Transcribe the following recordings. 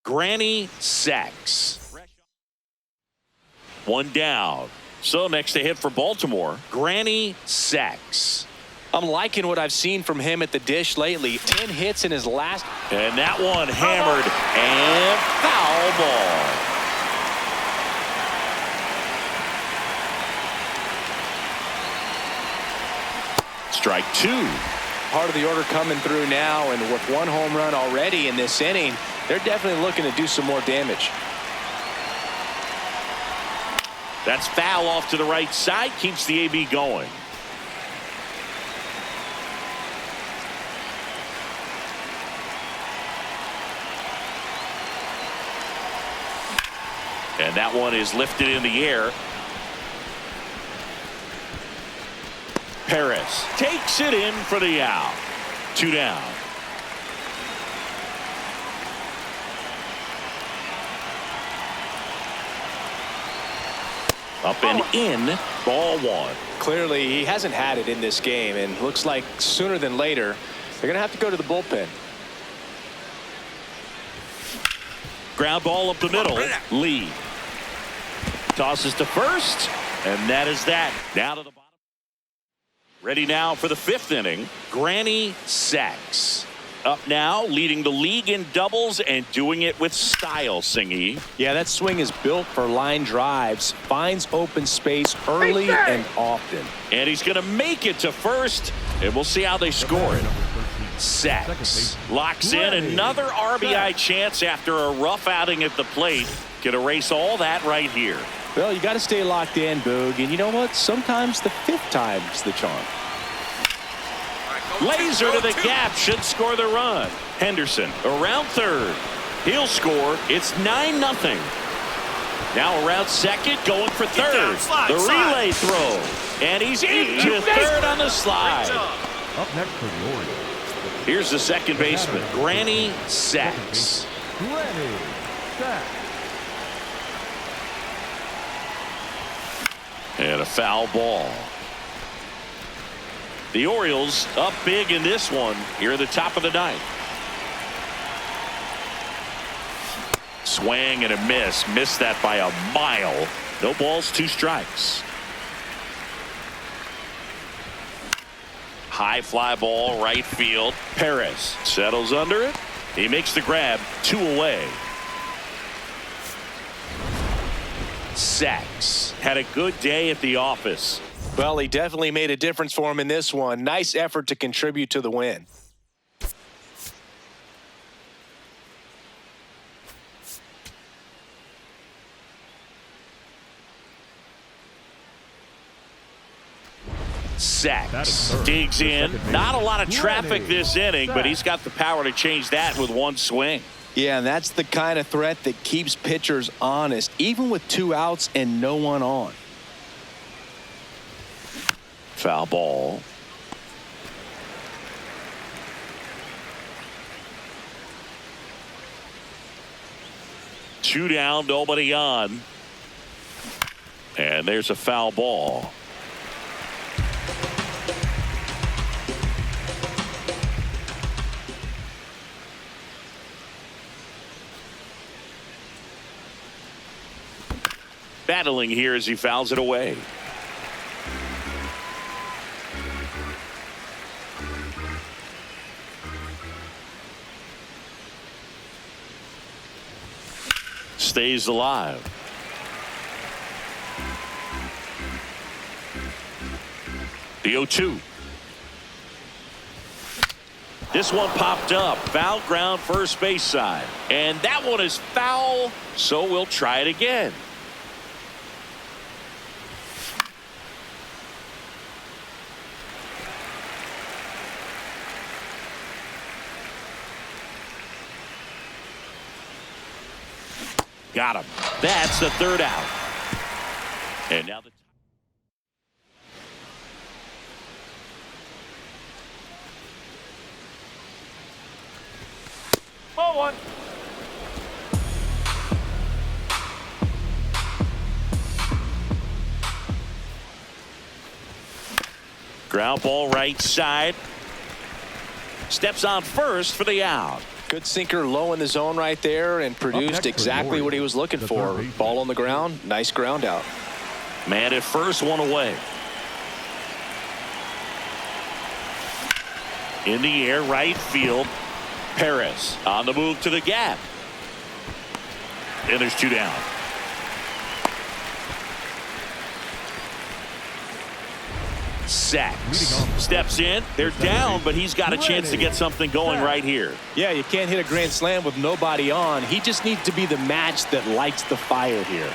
Granny Sacks. One down. So next to hit for Baltimore, Granny Sacks. I'm liking what I've seen from him at the dish lately. 10 hits in his last. And that one hammered and foul ball. Strike two. Part of the order coming through now, and with one home run already in this inning, they're definitely looking to do some more damage. That's foul off to the right side, keeps the AB going. And that one is lifted in the air. Perez takes it in for the out. 2 down. Up and in, ball one. Clearly, he hasn't had it in this game, and looks like sooner than later, they're going to have to go to the bullpen. Ground ball up the middle. Lee tosses to first, and that is that. Down to the bottom. Ready now for the 5th inning. Granny Sacks. Up now, leading the league in doubles and doing it with style, Singy. Yeah, that swing is built for line drives. Finds open space early and often. And he's going to make it to first, and we'll see how they score it. Sacks locks in another RBI chance after a rough outing at the plate. Can erase all that right here. Well, you got to stay locked in, Boog. And you know what? Sometimes the 5th time's the charm. Laser to the gap should score the run. Henderson around third. He'll score. It's 9-0. Now around second, going for third. The relay throw. And he's into third on the slide. Up next for the Orioles. Here's the second baseman, Granny Sacks. Granny Sacks. And a foul ball. The Orioles up big in this one here at the top of the 9th. Swing and a miss. Missed that by a mile. No balls, 2 strikes. High fly ball, right field. Perez settles under it. He makes the grab, 2 away. Sacks had a good day at the office. Well, he definitely made a difference for him in this one. Nice effort to contribute to the win. Sacks digs in. Not a lot of traffic this inning, but he's got the power to change that with one swing. Yeah, and that's the kind of threat that keeps pitchers honest, even with 2 outs and no one on. Foul ball. Two down, nobody on. And there's a foul ball. Battling here as he fouls it away. Stays alive. The 0-2. This one popped up. Foul ground first base side. And that one is foul, so we'll try it again. Got him. That's the 3rd out. And now the 0-1. ground ball right side. Steps on first for the out. Good sinker low in the zone right there and produced exactly what he was looking for. Ball on the ground. Nice ground out. Man at first, one away. In the air, right field. Perez on the move to the gap. And there's 2 down. Sacks steps in. They're down, but he's got a chance to get something going right here. Yeah, you can't hit a grand slam with nobody on. He just needs to be the match that lights the fire here.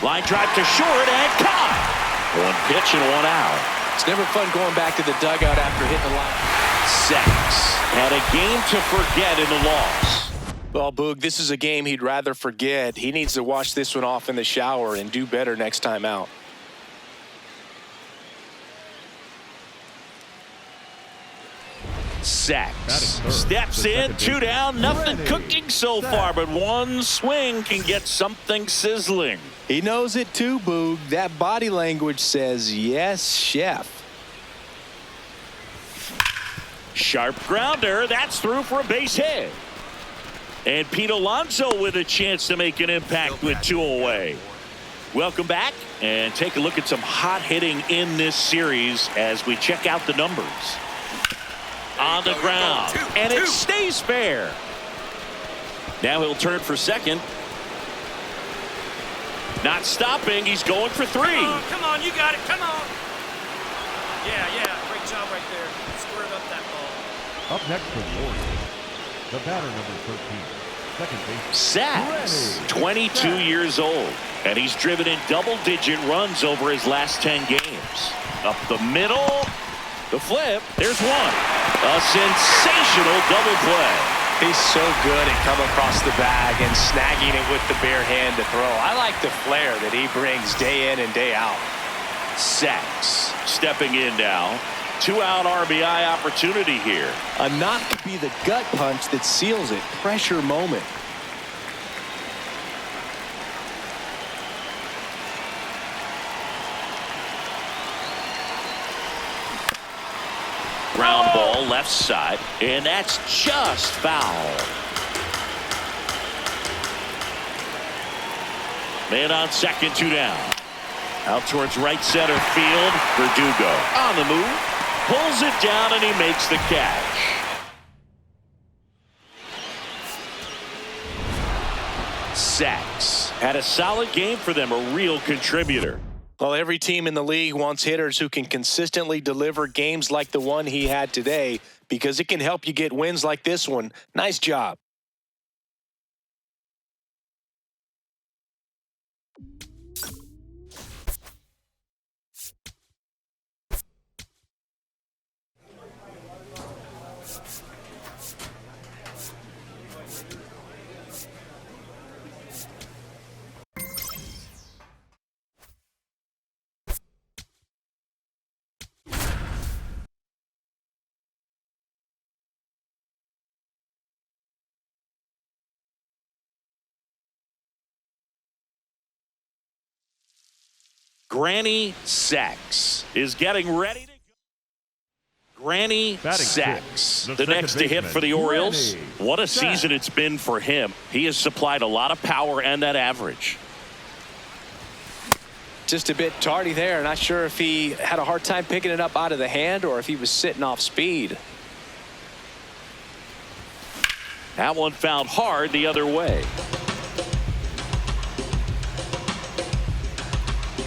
Line drive to short and caught. 1 pitch and 1 out. It's never fun going back to the dugout after hitting the line. Sacks had a game to forget in the loss. Well, Boog, this is a game he'd rather forget. He needs to wash this one off in the shower and do better next time out. Sacks steps in, 2 down, nothing cooking so far, but 1 swing can get something sizzling. He knows it too, Boog. That body language says, yes, chef. Sharp grounder, that's through for a base hit. And Pete Alonso with a chance to make an impact with 2 away. Welcome back and take a look at some hot hitting in this series as we check out the numbers. On the ground, and it stays fair. Now he'll turn for second. Not stopping, he's going for 3. Come on, you got it, come on. Yeah, great job right there. Squared up that ball. Up next for the Orioles, the batter number 13, second base. Sacks, 22 years old, and he's driven in double-digit runs over his last 10 games. Up the middle, the flip, there's 1. A sensational double play. He's so good at coming across the bag and snagging it with the bare hand to throw. I like the flair that he brings day in and day out. Sacks stepping in now. 2-out RBI opportunity here. A knock could be the gut punch that seals it. Pressure moment. Ground ball left side, and that's just foul. Man on second, 2 down. Out towards right center field. Verdugo on the move. Pulls it down, and he makes the catch. Sacks had a solid game for them, a real contributor. Well, every team in the league wants hitters who can consistently deliver games like the one he had today because it can help you get wins like this one. Nice job. Granny Sacks is getting ready to go. Granny Sacks, the next to hit for the Orioles. What a season it's been for him. He has supplied a lot of power and that average. Just a bit tardy there. Not sure if he had a hard time picking it up out of the hand or if he was sitting off speed. That one found hard the other way.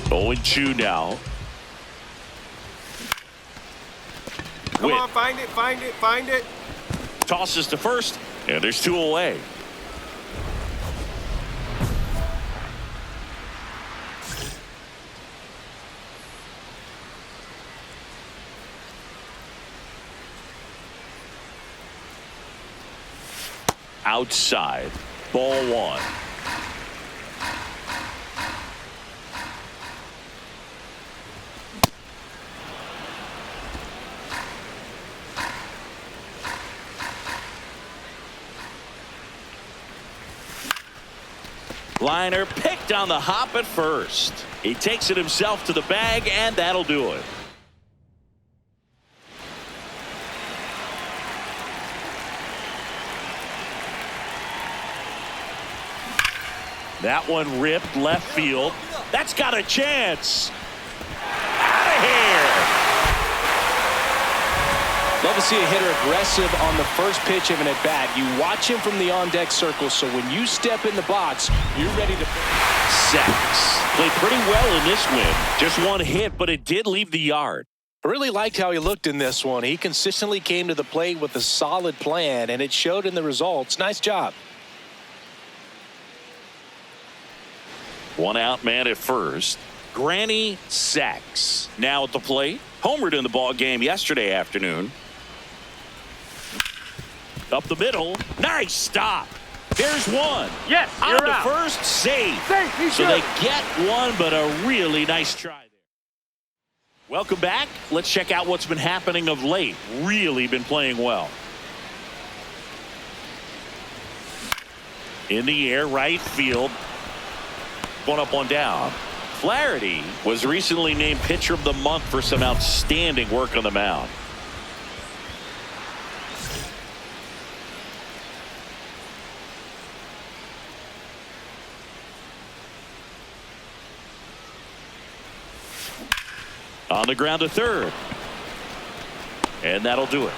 0-2 now. Come on, find it. Tosses to first, and there's 2 away. Outside, ball 1. Liner picked on the hop at first. He takes it himself to the bag, and that'll do it. That one ripped left field. That's got a chance. Out of here. Love to see a hitter aggressive on the first pitch of an at-bat. You watch him from the on-deck circle, so when you step in the box, you're ready to... Sacks. Played pretty well in this win. Just one hit, but it did leave the yard. I really liked how he looked in this one. He consistently came to the plate with a solid plan, and it showed in the results. Nice job. One out man at first. Granny Sacks now at the plate. Homered in the ball game yesterday afternoon. Up the middle. Nice stop. There's one. Yes, on you're the out. first save. So they get one, but a really nice try there. Welcome back. Let's check out what's been happening of late. Really been playing well. In the air, right field. One up, one down. Flaherty was recently named Pitcher of the Month for some outstanding work on the mound. On the ground to third. And that'll do it.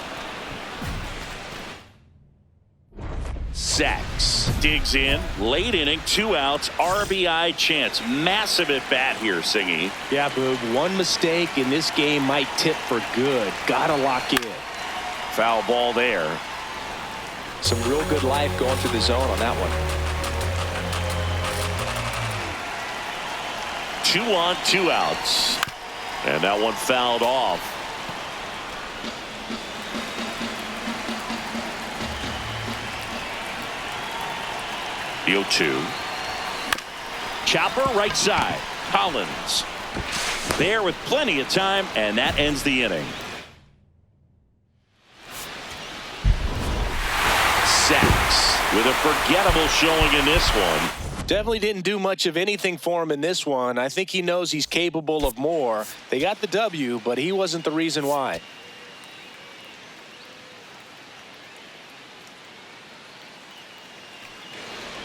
Sacks digs in, late inning, 2 outs, RBI chance. Massive at bat here, Singy. Yeah, Boog, one mistake in this game might tip for good. Gotta lock in. Foul ball there. Some real good life going through the zone on that one. 2 on, 2 outs. And that one fouled off. The 0-2. Chopper right side. Collins there with plenty of time, and that ends the inning. Sacks with a forgettable showing in this one. Definitely didn't do much of anything for him in this one. I think he knows he's capable of more. They got the W, but he wasn't the reason why.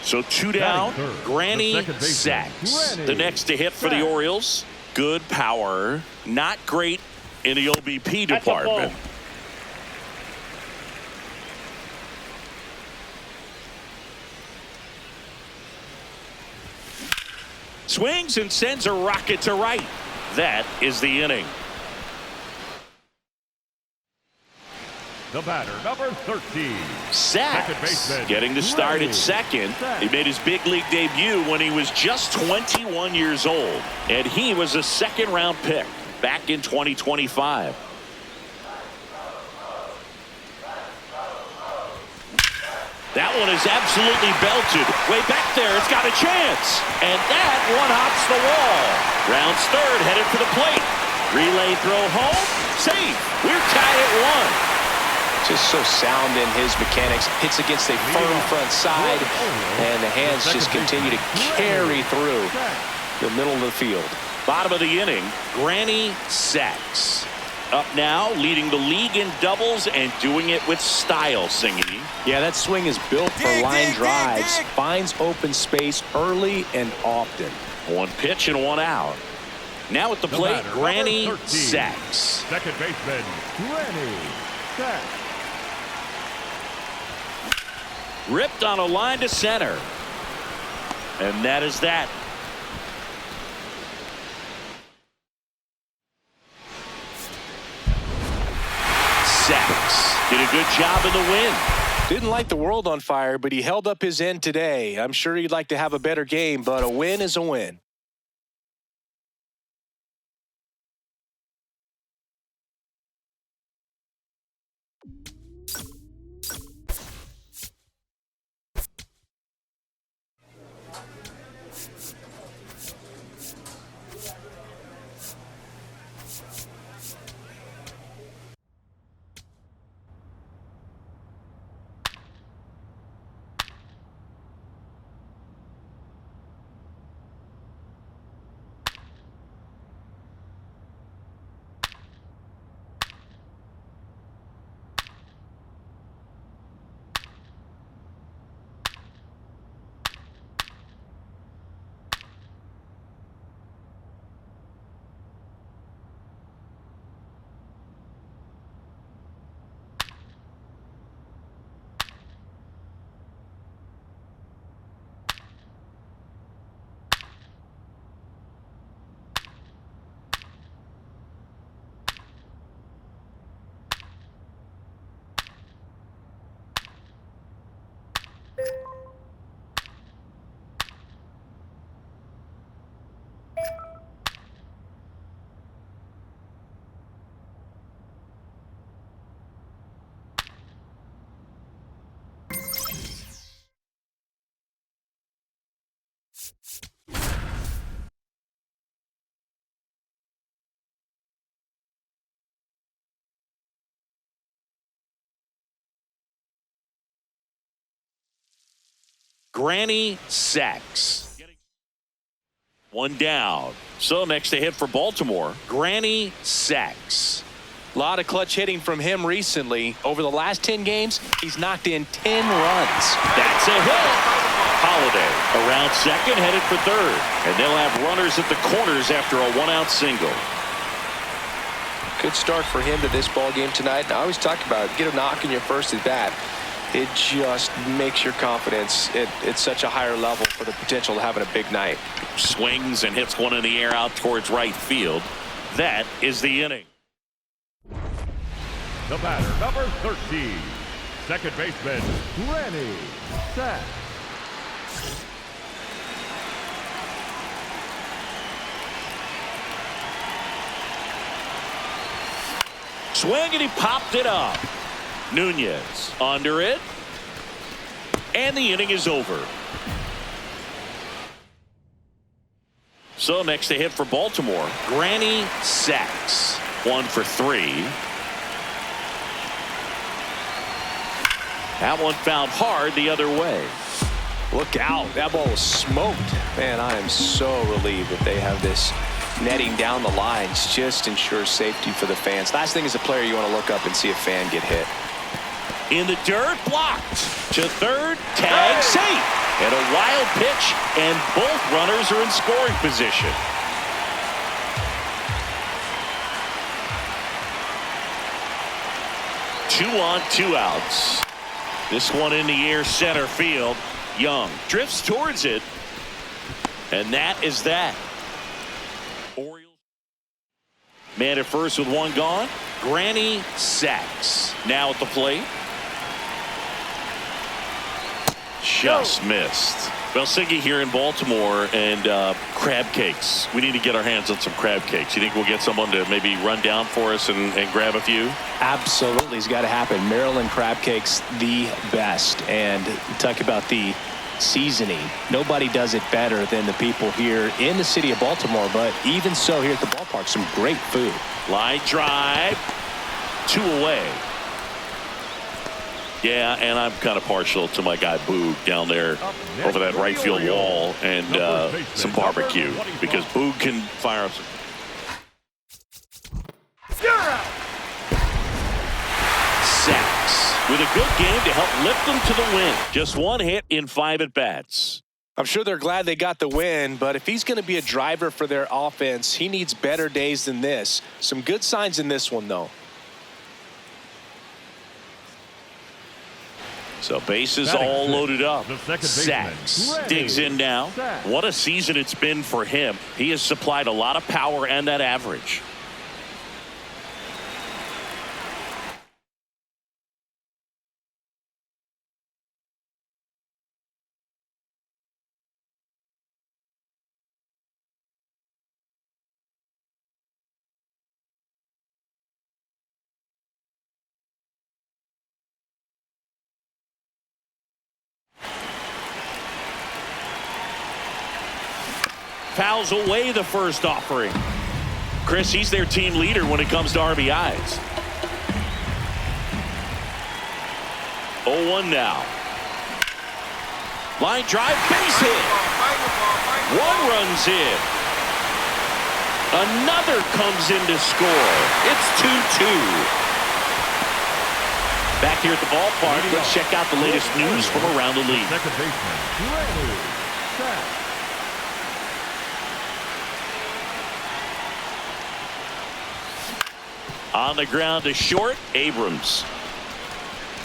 So 2 down. Granny Sacks. The next to hit for the Orioles. Good power. Not great in the OBP department. Swings and sends a rocket to right. That is the inning. The batter, number 13. Sacks getting the start at second. He made his big league debut when he was just 21 years old. And he was a second-round pick back in 2025. That one is absolutely belted. Way back there, it's got a chance. And that one hops the wall. Rounds third, headed for the plate. Relay throw home. Safe. We're tied at 1. Just so sound in his mechanics. Hits against a firm front side, and the hands just continue to carry through the middle of the field. Bottom of the inning, Granny Sacks. Up now, leading the league in doubles and doing it with style, Singy. Yeah, that swing is built for line drives. Finds open space early and often. 1 pitch and 1 out. Now at the plate, Granny Sacks. Second baseman, Granny Sacks. Ripped on a line to center. And that is that. Sacks did a good job in the win. Didn't light the world on fire, but he held up his end today. I'm sure he'd like to have a better game, but a win is a win. Granny sacks. One down. So next to hit for Baltimore, Granny sacks. A lot of clutch hitting from him recently. Over the last 10 games, he's knocked in 10 runs. That's a hit. Holiday around second, headed for third. And they'll have runners at the corners after a one-out single. Good start for him to this ball game tonight. And I always talk about get a knock in your first at bat. It just makes your confidence at such a higher level for the potential of having a big night. Swings and hits one in the air out towards right field. That is the inning. The batter, number 13, second baseman, Granny Sacks. Swing and he popped it up. Nunez under it. And the inning is over. So next to hit for Baltimore, Granny Sacks. 1 for 3. That one fouled hard the other way. Look out. That ball was smoked. Man, I am so relieved that they have this netting down the lines. Just ensures safety for the fans. Last thing as a player, you want to look up and see a fan get hit. In the dirt, blocked. To third, tag, safe. And a wild pitch, and both runners are in scoring position. Two on, 2 outs. This one in the air, center field. Young drifts towards it. And that is that. Orioles. Man at first with 1 gone. Granny Sacks now at the plate. Just missed. Belsingi here in Baltimore, and crab cakes. We need to get our hands on some crab cakes. You think we'll get someone to maybe run down for us and grab a few? Absolutely. It's got to happen. Maryland crab cakes, the best. And talk about the seasoning. Nobody does it better than the people here in the city of Baltimore. But even so, here at the ballpark, some great food. Line drive. 2 away. Yeah, and I'm kind of partial to my guy Boog down there over that right field wall and some barbecue because Boog can fire up some. Sacks with a good game to help lift them to the win. Just 1 hit in 5 at-bats. I'm sure they're glad they got the win, but if he's going to be a driver for their offense, he needs better days than this. Some good signs in this one, though. So bases all loaded up. Sacks digs in now. What a season it's been for him. He has supplied a lot of power and that average. Fouls away the first offering. Chris, he's their team leader when it comes to RBIs. 0-1 now. Line drive, base hit. 1 runs in. Another comes in to score. It's 2-2. Back here at the ballpark, let's check out the latest news from around the league. Second baseman, Granny Sacks. On the ground to short, Abrams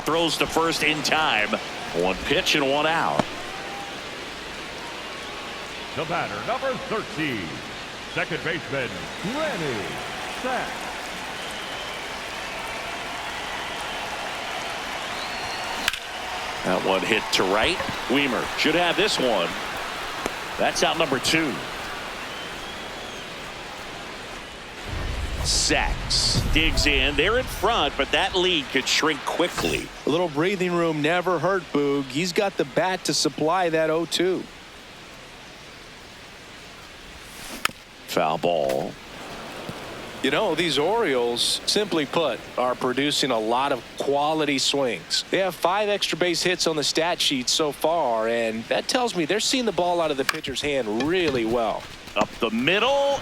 throws to first in time. 1 pitch and 1 out. The batter, number 13, second baseman, Granny Sacks. That one hit to right. Weimer should have this one. That's out number 2. Sacks digs in. They're in front, but that lead could shrink quickly. A little breathing room never hurt Boog. He's got the bat to supply that 0-2. Foul ball. You know, these Orioles, simply put, are producing a lot of quality swings. They have 5 extra base hits on the stat sheet so far, and that tells me they're seeing the ball out of the pitcher's hand really well. Up the middle.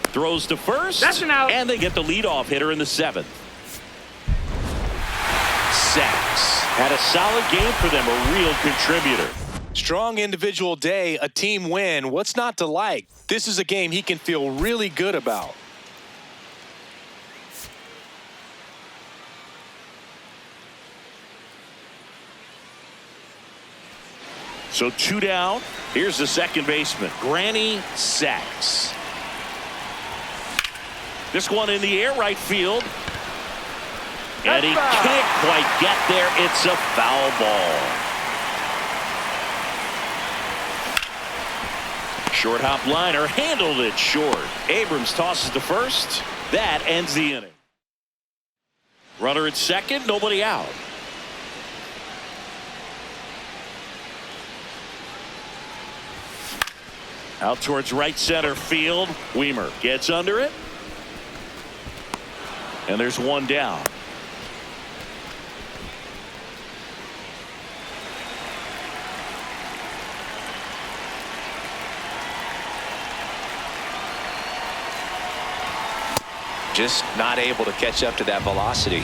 Throws to first. That's an out. And they get the leadoff hitter in the 7th. Sacks. Had a solid game for them, a real contributor. Strong individual day, a team win. What's not to like? This is a game he can feel really good about. So 2 down. Here's the second baseman, Granny Sacks. This one in the air, right field. And he can't quite get there. It's a foul ball. Short hop liner, handled it short. Abrams tosses to first. That ends the inning. Runner at second, nobody out. Out towards right center field. Weimer gets under it. And there's one down. Just not able to catch up to that velocity.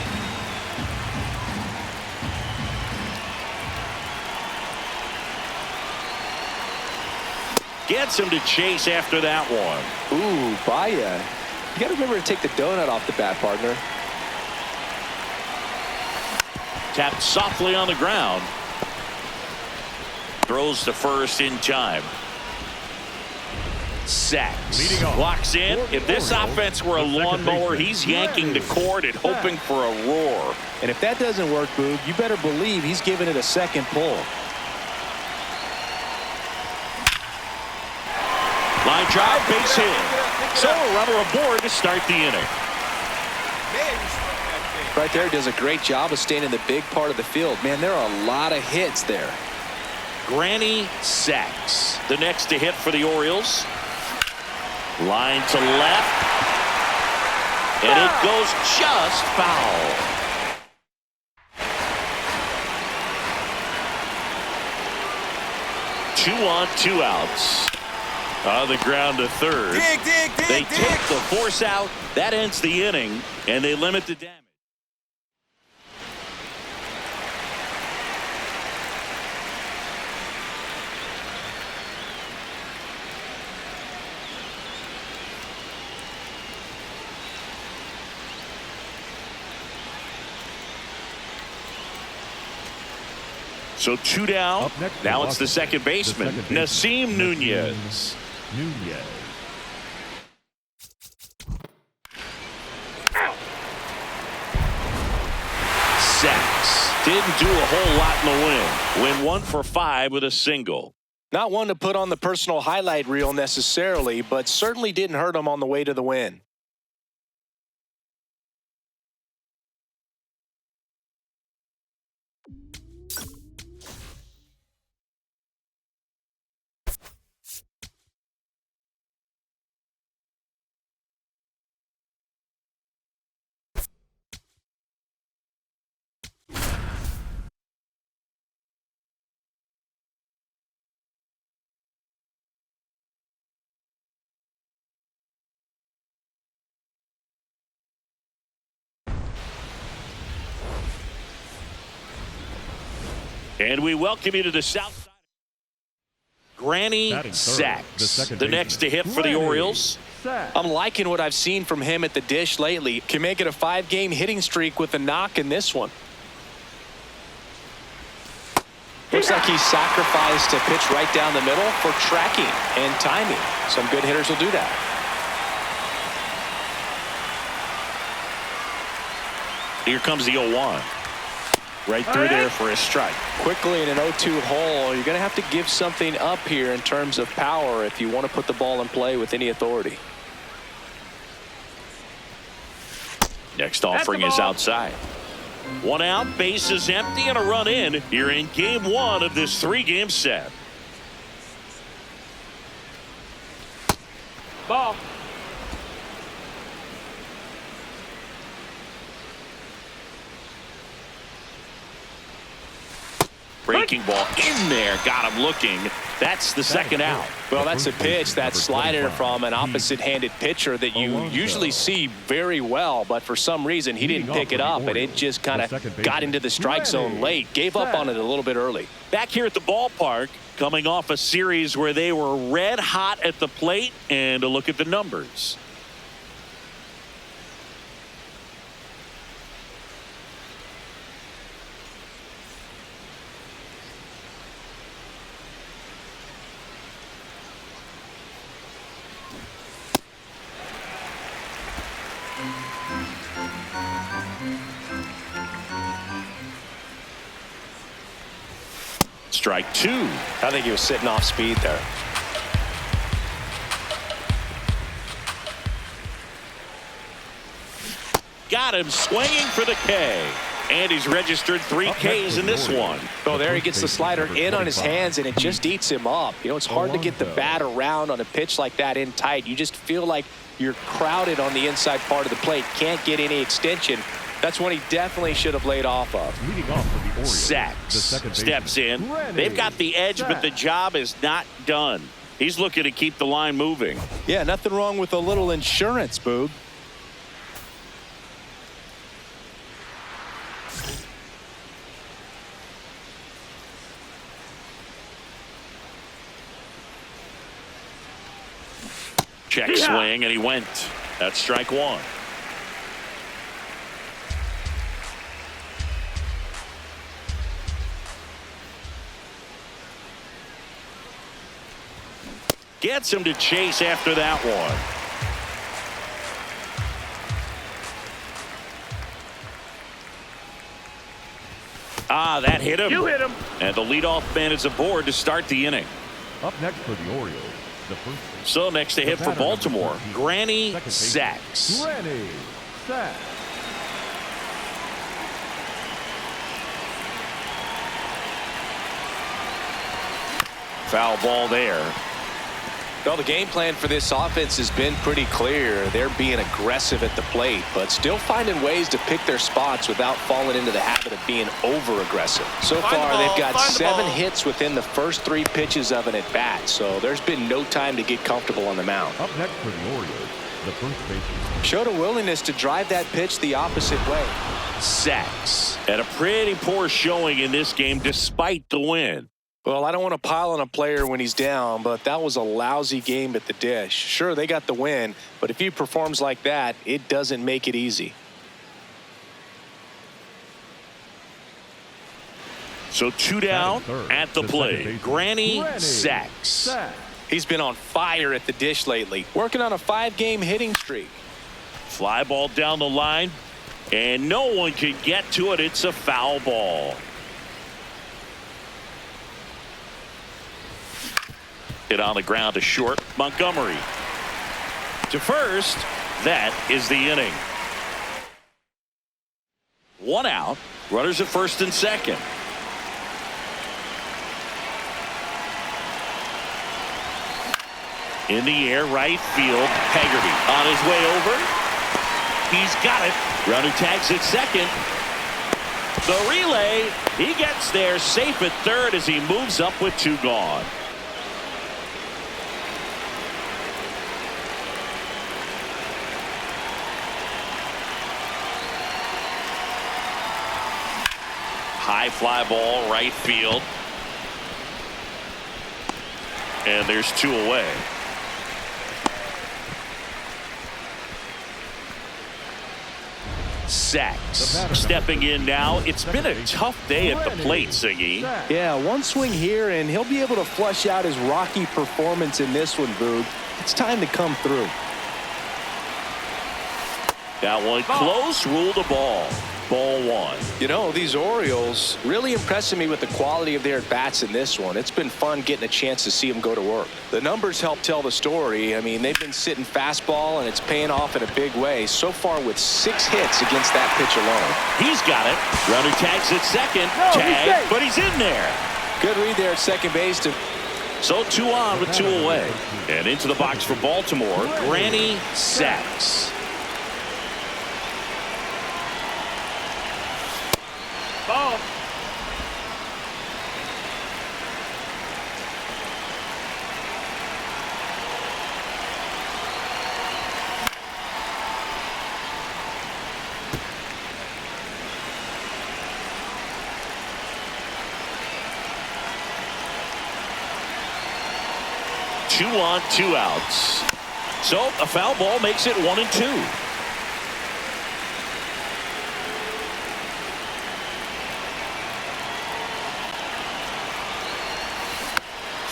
Gets him to chase after that one. Ooh, Baya. You got to remember to take the donut off the bat, partner. Tapped softly on the ground. Throws to first in time. Sacks. Leading off. Walks in. If this offense were a lawnmower, he's yanking the cord and hoping for a roar. And if that doesn't work, Boog, you better believe he's giving it a second pull. Line drive, base hit. So a runner aboard to start the inning. Right there, does a great job of staying in the big part of the field. Man, there are a lot of hits there. Granny Sacks, the next to hit for the Orioles. Line to left. And it goes just foul. Two on, 2 outs. On the ground to third. They take the force out. That ends the inning, and they limit the damage. So 2 down. Up next, Now it's the second baseman, Nasim Nunez. Sacks. Didn't do a whole lot in the win. Win 1 for 5 with a single. Not one to put on the personal highlight reel necessarily, but certainly didn't hurt him on the way to the win. And we welcome you to the south side. Granny Sacks, the next to hit for the Orioles. I'm liking what I've seen from him at the dish lately. Can make it a 5-game hitting streak with a knock in this one. Looks like he sacrificed a pitch right down the middle for tracking and timing. Some good hitters will do that. Here comes the 0-1. Right through there for a strike. Quickly in an 0-2 hole, you're going to have to give something up here in terms of power if you want to put the ball in play with any authority. Next offering is outside. 1 out, base is empty, and a run in. You're in game 1 of this 3-game set. Ball. Breaking ball in there. Got him looking. That's the second out. Well, that's a pitch that's sliding from an opposite-handed pitcher that you usually see very well, but for some reason he didn't pick it up, and it just kind of got into the strike zone late. Gave up on it a little bit early. Back here at the ballpark, coming off a series where they were red hot at the plate, and a look at the numbers. Strike two. I think he was sitting off speed there. Got him swinging for the K. And he's registered 3 Ks in this one. Oh, there he gets the slider in on his hands, and it just eats him up. You know, it's hard to get the bat around on a pitch like that in tight. You just feel like you're crowded on the inside part of the plate. Can't get any extension. That's when he definitely should have laid off of. Leading off for the Orioles, Sachs steps in. They've got the edge, but the job is not done. He's looking to keep the line moving. Yeah, nothing wrong with a little insurance, Boog. Check swing, and he went. That's strike one. Gets him to chase after that one. That hit him. You hit him. And the leadoff man is aboard to start the inning. Up next for the Orioles, the first. So next to hit for Baltimore, Granny Sachs. Granny Sachs. Foul ball there. Well, the game plan for this offense has been pretty clear. They're being aggressive at the plate, but still finding ways to pick their spots without falling into the habit of being over-aggressive. So far, they've got 7 hits within the first 3 pitches of an at-bat, so there's been no time to get comfortable on the mound. Up next for the Orioles, the first baseman. Showed a willingness to drive that pitch the opposite way. Sachs had a pretty poor showing in this game despite the win. Well, I don't want to pile on a player when he's down, but that was a lousy game at the dish. Sure, they got the win, but if he performs like that, it doesn't make it easy. So 2 down at the plate. Granny Sachs. He's been on fire at the dish lately, working on a 5-game hitting streak. Fly ball down the line, and no one can get to it. It's a foul ball. Hit on the ground to short. Montgomery to first. That is the inning. 1 out. Runners at first and second. In the air, right field. Haggerty on his way over. He's got it. Runner tags at second. The relay. He gets there safe at third as he moves up with 2 gone. High fly ball, right field. And there's 2 away. Sachs stepping in now. It's been a tough day at the plate, Siggy. Yeah, 1 swing here, and he'll be able to flush out his rocky performance in this one, Boog. It's time to come through. That one close, ruled a ball. Ball 1. You know, these Orioles really impressing me with the quality of their at-bats in this one. It's been fun getting a chance to see them go to work. The numbers help tell the story. I mean, they've been sitting fastball, and it's paying off in a big way. So far with 6 hits against that pitch alone. He's got it. Runner tags at second. Tag, but he's in there. Good read there at second base. So 2 on with 2 away. And into the box for Baltimore, Granny Sachs. 2 on, 2 outs. So a foul ball makes it 1-2.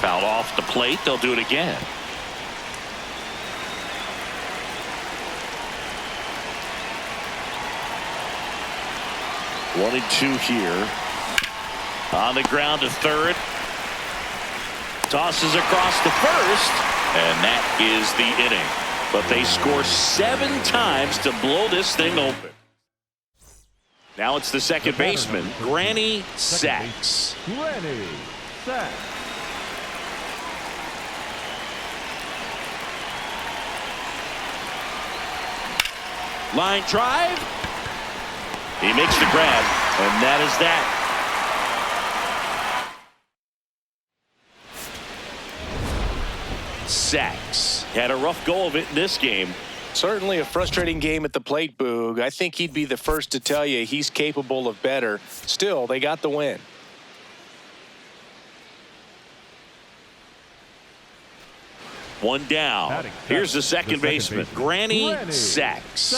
Foul off the plate. They'll do it again. One and two here. On the ground to third. Tosses across the first. And that is the inning. But they score 7 times to blow this thing open. Now it's the second baseman, Granny Sachs. Granny Sachs. Line drive. He makes the grab, and that is that. Sachs had a rough go of it in this game. Certainly a frustrating game at the plate, Boog. I think he'd be the first to tell you he's capable of better. Still, they got the win. One down. Here's the second baseman, Granny Sachs.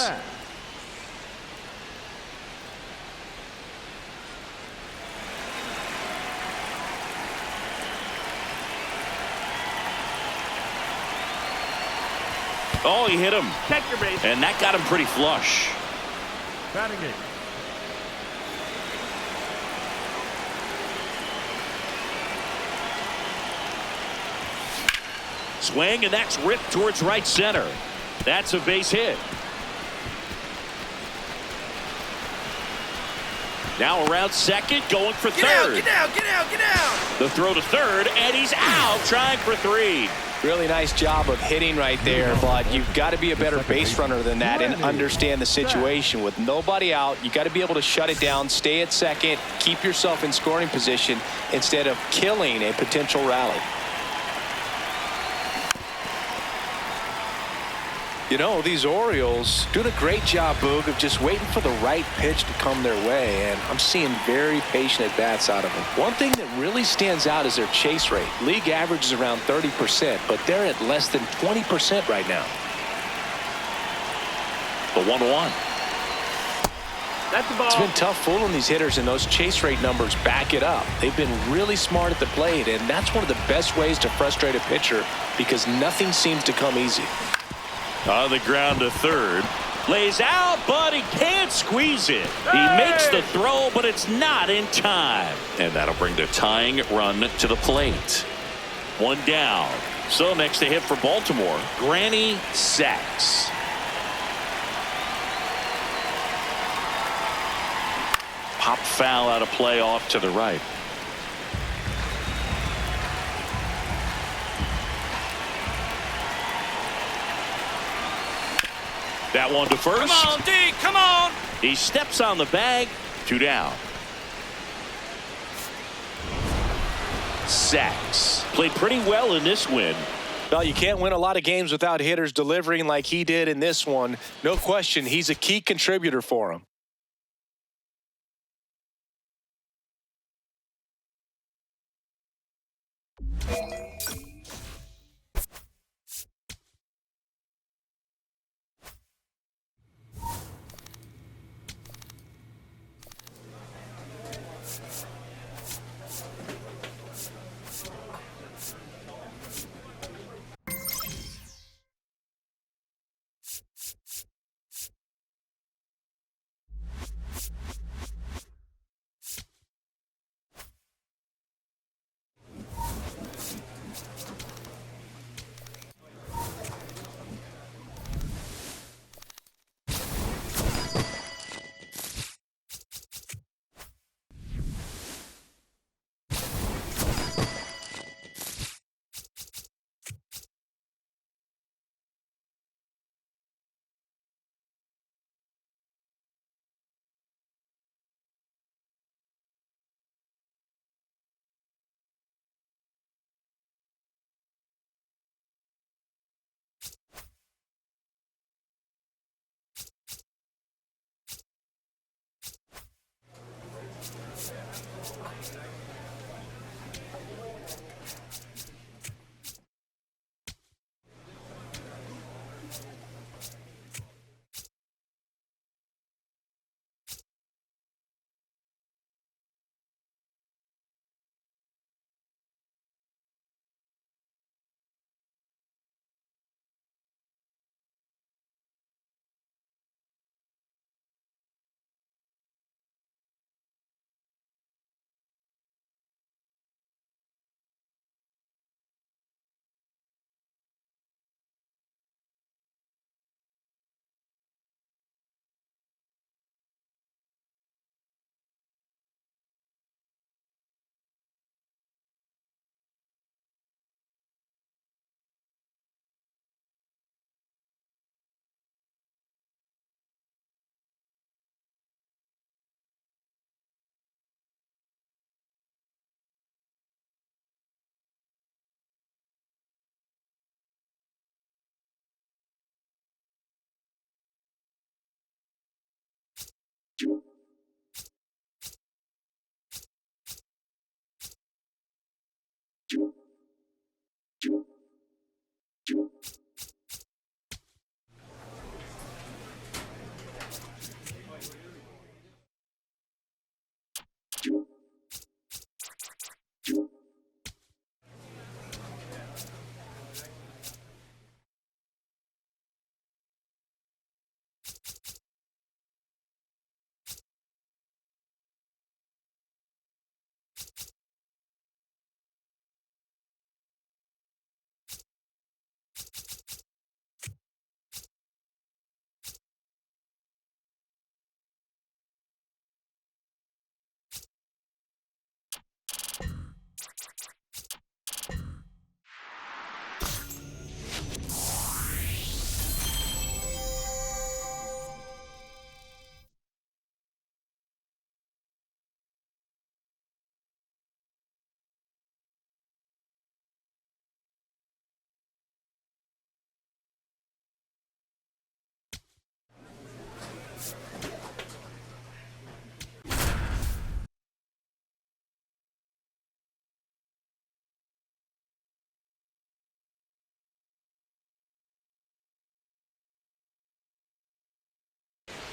Oh, he hit him. Check your base. And that got him pretty flush. Batting it. Swing, and that's ripped towards right center. That's a base hit. Now around second, going for third. Get out, get out, get out. The throw to third, and he's out, trying for 3. Really nice job of hitting right there, but you've got to be a better base runner than that and understand the situation. With nobody out, you got to be able to shut it down, stay at second, keep yourself in scoring position instead of killing a potential rally. You know, these Orioles doing a great job, Boog, of just waiting for the right pitch to come their way, and I'm seeing very patient at-bats out of them. One thing that really stands out is their chase rate. League average is around 30%, but they're at less than 20% right now. The 1-1. That's the ball. It's been tough fooling these hitters, and those chase rate numbers back it up. They've been really smart at the plate, and that's one of the best ways to frustrate a pitcher because nothing seems to come easy. On the ground to third. Lays out, but he can't squeeze it. He makes the throw, but it's not in time. And that'll bring the tying run to the plate. One down. So next to hit for Baltimore, Granny Sachs. Pop foul out of play off to the right. That one to first. Come on, D, come on. He steps on the bag. 2 down. Sachs played pretty well in this win. Well, you can't win a lot of games without hitters delivering like he did in this one. No question, he's a key contributor for him.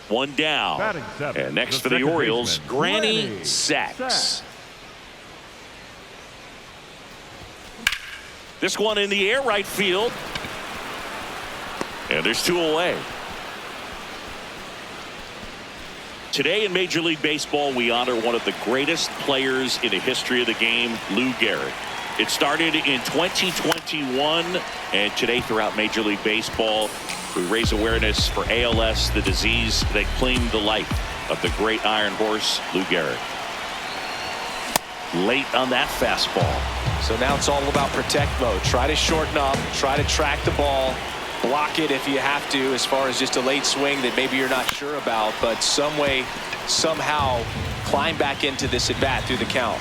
One down. Batting seventh, And next the for the second Orioles, baseman, Granny Granny Sachs. Sachs. This one in the air, right field. And there's 2 away. Today in Major League Baseball, we honor one of the greatest players in the history of the game, Lou Gehrig. It started in 2021, and today throughout Major League Baseball, we raise awareness for ALS, the disease that claimed the life of the great Iron Horse, Lou Gehrig. Late on that fastball. So now it's all about protect mode. Try to shorten up, try to track the ball, block it if you have to, as far as just a late swing that maybe you're not sure about, but some way, somehow climb back into this at bat through the count.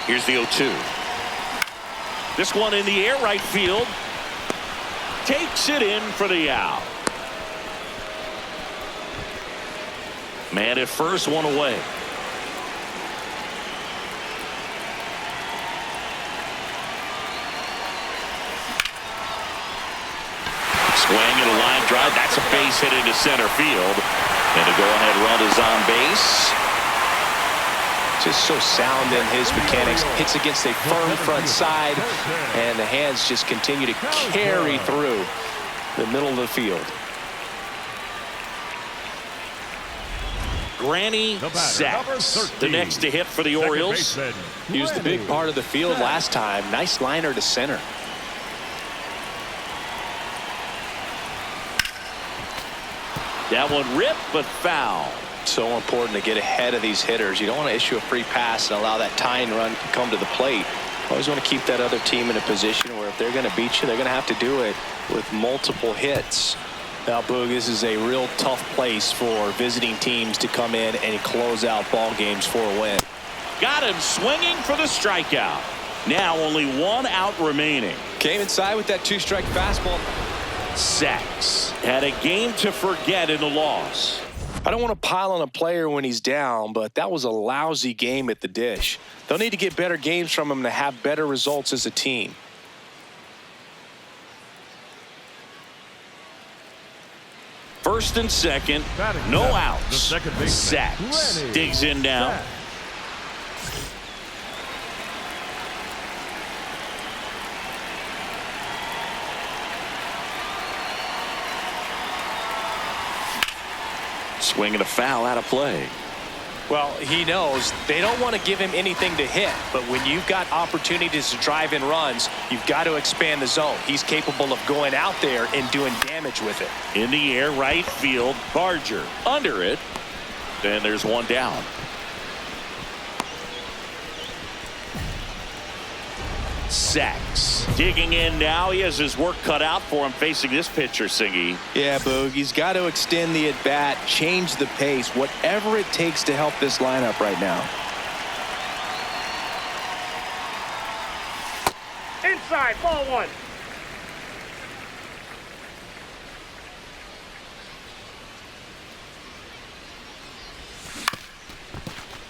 Here's the 0-2. This one in the air, right field. Takes it in for the out. Man at first, 1 away. Swing and a line drive. That's a base hit into center field. And the go-ahead run is on base. Just so sound in his mechanics. Hits against a firm front side, and the hands just continue to carry through the middle of the field. Granny Sachs, the next to hit for the Orioles. He was the big part of the field last time. Nice liner to center. That one ripped, but foul. So important to get ahead of these hitters. You don't want to issue a free pass and allow that tying run to come to the plate. Always want to keep that other team in a position where if they're going to beat you, they're going to have to do it with multiple hits. Now, Boog, this is a real tough place for visiting teams to come in and close out ball games for a win. Got him swinging for the strikeout. Now only 1 out remaining. Came inside with that 2-strike fastball. Sachs had a game to forget in the loss. I don't want to pile on a player when he's down, but that was a lousy game at the dish. They'll need to get better games from him to have better results as a team. First and second, no outs. Sachs digs in now. Swing and a foul out of play. Well, he knows they don't want to give him anything to hit, but when you've got opportunities to drive in runs, you've got to expand the zone. He's capable of going out there and doing damage with it. In the air, right field, Barger under it. Then there's 1 down. Sachs digging in now. He has his work cut out for him facing this pitcher, Singy. Yeah, Boog, he's got to extend the at-bat, change the pace, whatever it takes to help this lineup right now. Inside, ball 1.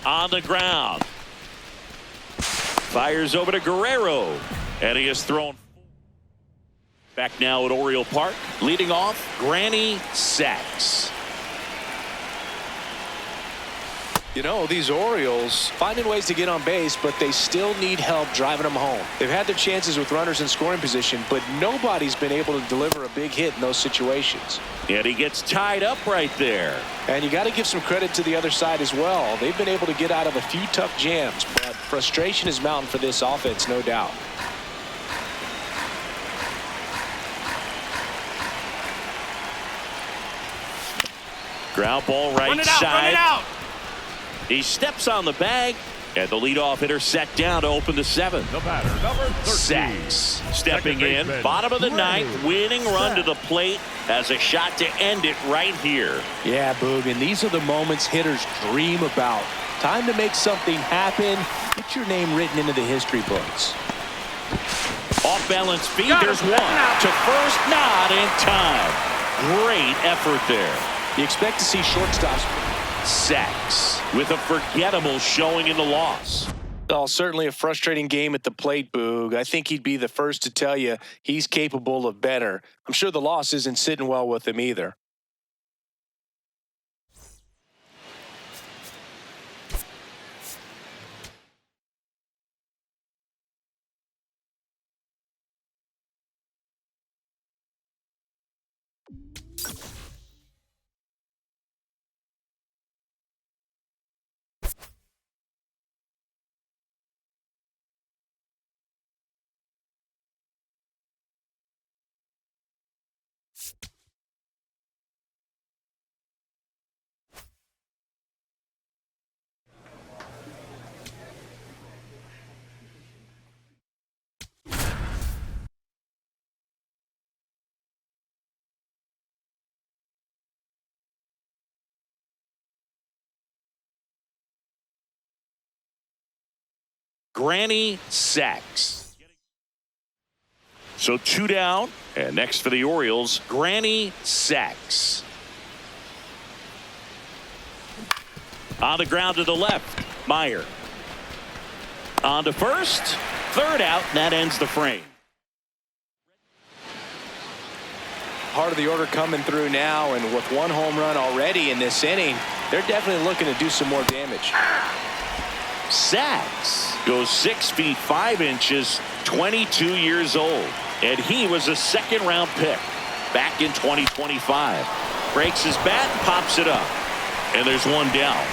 On the ground. Fires over to Guerrero. And he is thrown. Back now at Oriole Park. Leading off, Granny Sachs. You know, these Orioles finding ways to get on base, but they still need help driving them home. They've had their chances with runners in scoring position, but nobody's been able to deliver a big hit in those situations. And he gets tied up right there. And you got to give some credit to the other side as well. They've been able to get out of a few tough jams, but frustration is mounting for this offense, no doubt. Ground ball right Run it out, side. run it out. He steps on the bag, and the leadoff hitter set down to open the seventh. The batter, number 13. Sachs stepping in, baseman, bottom of the Granny ninth, winning run to the plate, has a shot to end it right here. Yeah, Boog, and these are the moments hitters dream about. Time to make something happen. Get your name written into the history books. Off balance feed, Got him. there's one. To first, not in time. Great effort there. You expect to see shortstops. Sachs with a forgettable showing in the loss. Oh, certainly a frustrating game at the plate, Boog. I think he'd be the first to tell you he's capable of better. I'm sure the loss isn't sitting well with him either. Granny Sachs. So 2 down, and next for the Orioles, Granny Sachs. On the ground to the left, Meyer. On to first, third out, and that ends the frame. Part of the order coming through now, and with one home run already in this inning, they're definitely looking to do some more damage. Sachs goes 6 feet 5 inches, 22 years old, and he was a second-round pick back in 2025. Breaks his bat and pops it up, and there's one down.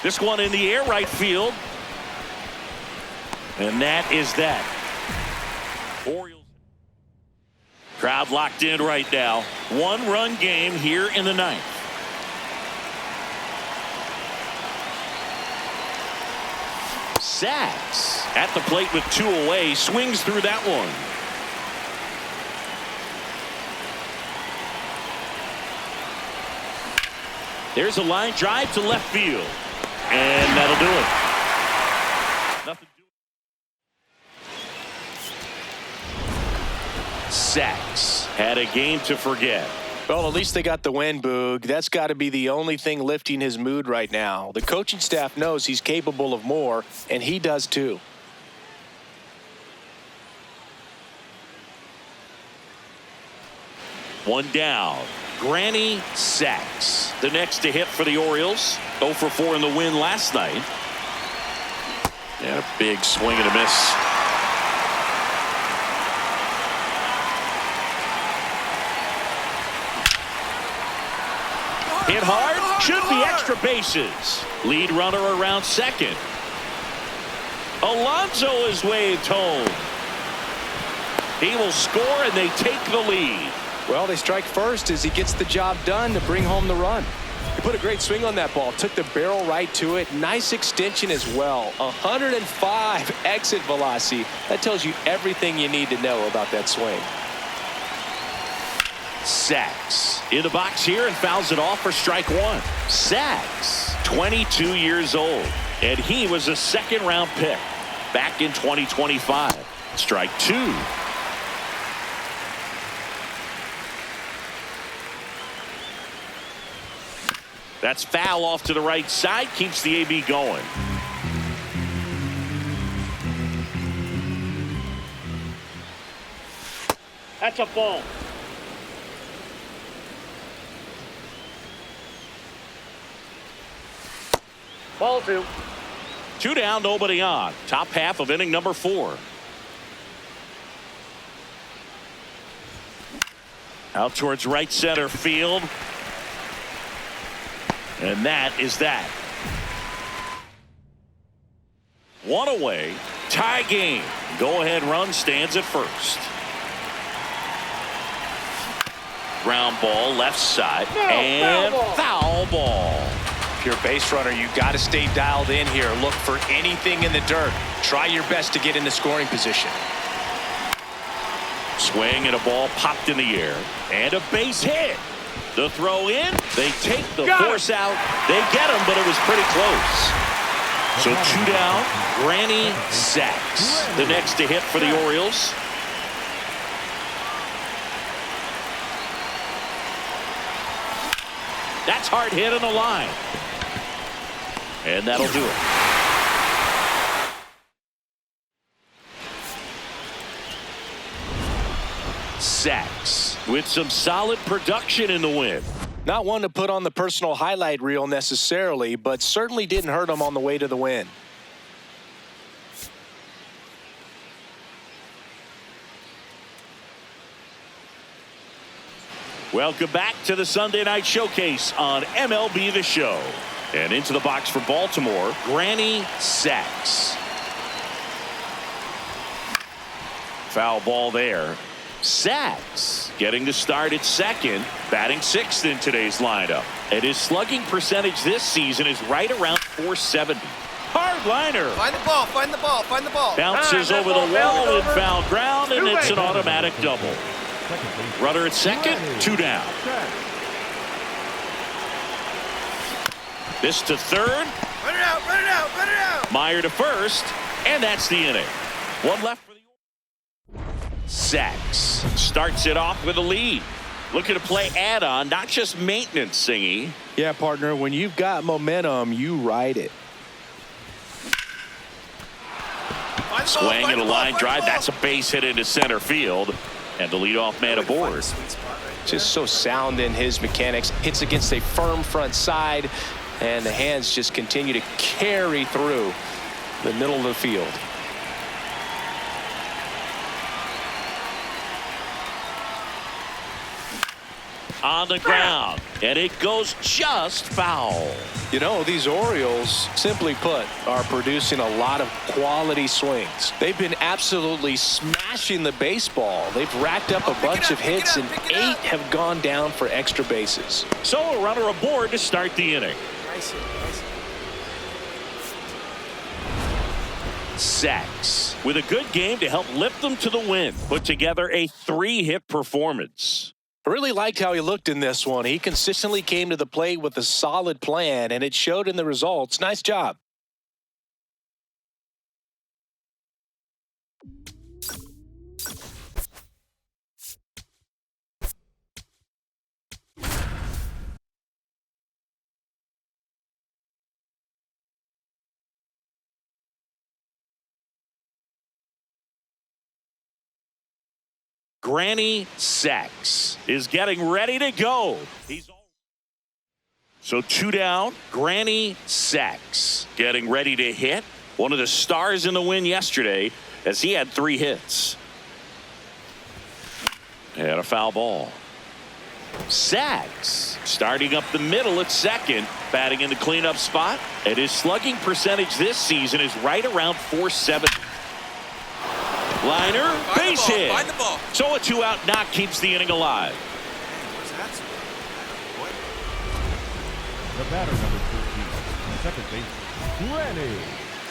This one in the air, right field. And that is that. Orioles. Crowd locked in right now. 1-run game here in the ninth. Sachs at the plate with 2 away. Swings through that one. There's a line drive to left field. And that'll do it. Nothing to it. Sachs had a game to forget. Well, at least they got the win, Boog. That's got to be the only thing lifting his mood right now. The coaching staff knows he's capable of more, and he does too. One down. Granny Sachs, the next to hit for the Orioles. 0 for 4 in the win last night. And a big swing and a miss. Hit hard, should be extra bases. Lead runner around second. Alonso is waved home. He will score, and they take the lead. Well, they strike first as he gets the job done to bring home the run. He put a great swing on that ball, took the barrel right to it. Nice extension as well. 105 exit velocity. That tells you everything you need to know about that swing. Sachs in the box here and fouls it off for strike 1. Sachs, 22 years old. And he was a second-round pick back in 2025. Strike two. That's foul off to the right side. Keeps the AB going. That's a ball. Ball two. Two down, nobody on. Top half of inning number 4. Out towards right center field. And that is that. One away. Tie game. Go-ahead run stands at first. Ground ball left side. And foul ball. If you're a base runner, you got to stay dialed in here. Look for anything in the dirt. Try your best to get into scoring position. Swing and a ball popped in the air. And a base hit. The throw in. They take the force out. They get him, but it was pretty close. So 2 down. Granny Sacks. The next to hit for the Orioles. That's hard hit on the line. And that'll do it. Sacks with some solid production in the win. Not one to put on the personal highlight reel necessarily, but certainly didn't hurt him on the way to the win. Welcome back to the Sunday Night Showcase on MLB The Show. And into the box for Baltimore, Granny Sacks. Foul ball there. Sacks getting the start at second, batting 6th in today's lineup. And his slugging percentage this season is right around .470. Hard liner. Find the ball, find the ball, find the ball. Bounces over the wall and foul ground, and it's an automatic double. Runner at second, 2 down. This to third. Run it out, run it out, run it out. Meyer to first, and that's the inning. One left for the Sacks. Starts it off with a lead. Looking to play add-on, not just maintenance, Singy. Yeah, partner, when you've got momentum, you ride it. Swing and a line drive. That's a base hit into center field. And the leadoff man aboard. Just so sound in his mechanics. Hits against a firm front side. And the hands just continue to carry through the middle of the field. On the ground. And it goes just foul. You know, these Orioles, simply put, are producing a lot of quality swings. They've been absolutely smashing the baseball. They've racked up a bunch of hits, and 8 have gone down for extra bases. So a runner aboard to start the inning. Sacks with a good game to help lift them to the win. Put together a 3-hit performance. I really liked how he looked in this one. He consistently came to the plate with a solid plan, and it showed in the results. Nice job. Granny Sacks is getting ready to go. So 2 down. Granny Sacks getting ready to hit. One of the stars in the win yesterday as he had 3 hits. And a foul ball. Sacks starting up the middle at second, batting in the cleanup spot. And his slugging percentage this season is right around .470. Liner, base hit. Find the ball. So a 2-out knock keeps the inning alive. Where's that? The batter number 13, second base, Granny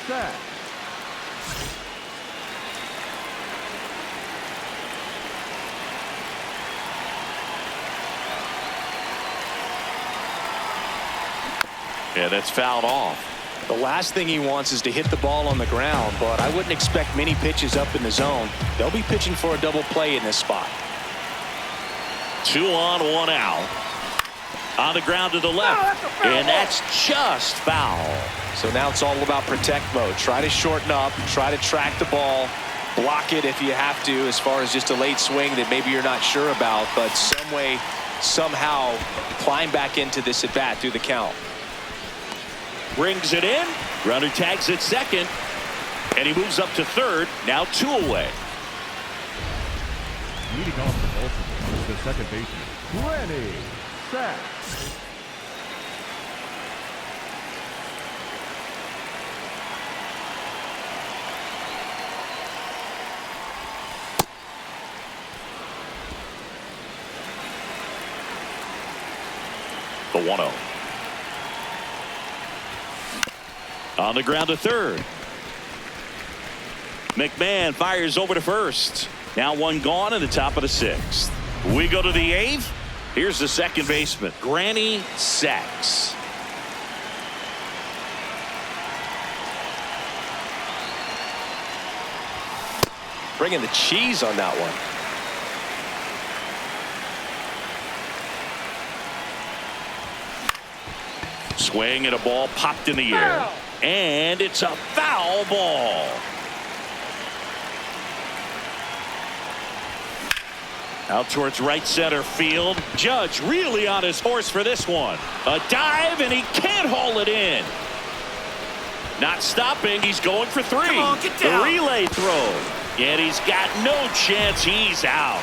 Sacks. Yeah, that's fouled off. The last thing he wants is to hit the ball on the ground, but I wouldn't expect many pitches up in the zone. They'll be pitching for a double play in this spot. 2 on, 1 out. On the ground to the left, and that's just foul. So now it's all about protect mode. Try to shorten up, try to track the ball, block it if you have to, as far as just a late swing that maybe you're not sure about, but some way, somehow climb back into this at bat through the count. Brings it in. Runner tags at second, and he moves up to third. Now 2 away. Leading off the Baltimore is the second baseman, Granny Sack. The 1-0. On the ground to third. McMahon fires over to first. Now 1 gone in the top of the 6th. We go to the 8th. Here's the second baseman, Granny Sacks. Bringing the cheese on that one. Swing and a ball popped in the air. And it's a foul ball. Out towards right center field. Judge really on his horse for this one. A dive, and he can't haul it in. Not stopping. He's going for 3. Come on, get down. The relay throw. And he's got no chance. He's out.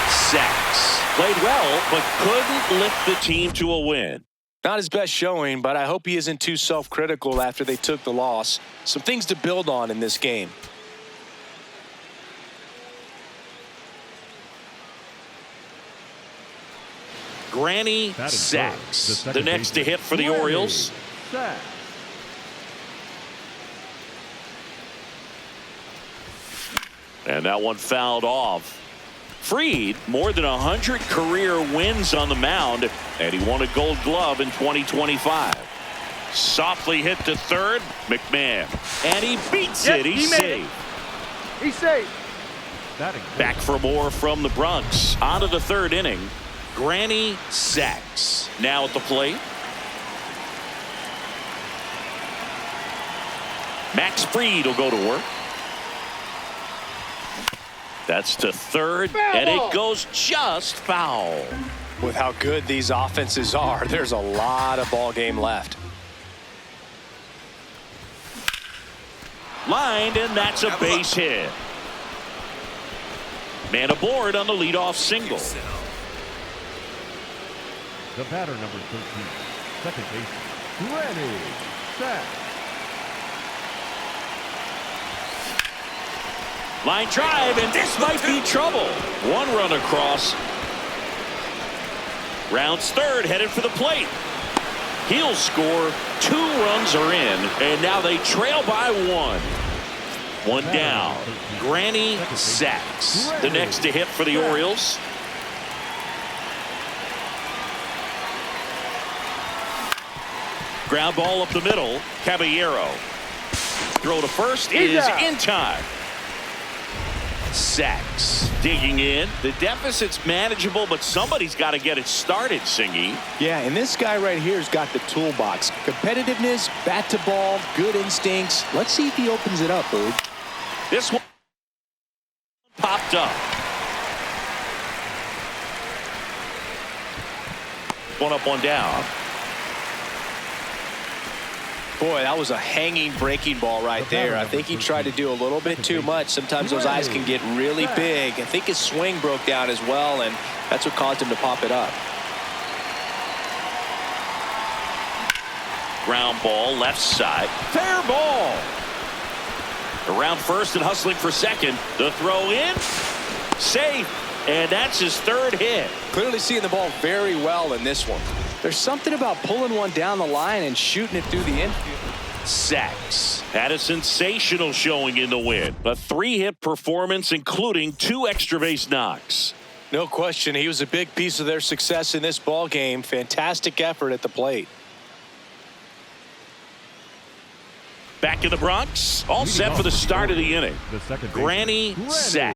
Sacks. Played well, but couldn't lift the team to a win. Not his best showing, but I hope he isn't too self-critical after they took the loss. Some things to build on in this game. Granny Sacks, the next to hit for the Orioles. Sack. And that one fouled off. Fried, more than 100 career wins on the mound, and he won a Gold Glove in 2025. Softly hit to third, McMahon, and he beats it. He's safe. He's safe. Back for more from the Bronx. On to the 3rd inning. Granny Sacks now at the plate. Max Fried will go to work. That's to third, and it goes just foul. With how good these offenses are, there's a lot of ball game left. Lined, and that's a base hit. Man aboard on the leadoff single. The batter, number 13, second baseman, Granny Sack. Line drive, and this might be trouble. 1 run across. Rounds third, headed for the plate. He'll score. 2 runs are in, and now they trail by 1. 1 down. Granny Sacks, the next to hit for the Orioles. Ground ball up the middle. Caballero. Throw to first is in time. Sacks digging in. The deficit's manageable, but somebody's got to get it started, Singy. Yeah, and this guy right here has got the toolbox. Competitiveness, bat to ball, good instincts. Let's see if he opens it up, Boog. This one popped up. 1 up, 1 down. Boy, that was a hanging breaking ball right there. I think he tried to do a little bit too much. Sometimes those eyes can get really big. I think his swing broke down as well, and that's what caused him to pop it up. Ground ball, left side. Fair ball. Around first and hustling for second. The throw in. Safe. And that's his 3rd hit. Clearly seeing the ball very well in this one. There's something about pulling one down the line and shooting it through the infield. Sacks had a sensational showing in the win. A 3-hit performance, including 2 extra base knocks. No question. He was a big piece of their success in this ball game. Fantastic effort at the plate. Back in the Bronx, all set for the start of the inning. The second baseman, Granny set.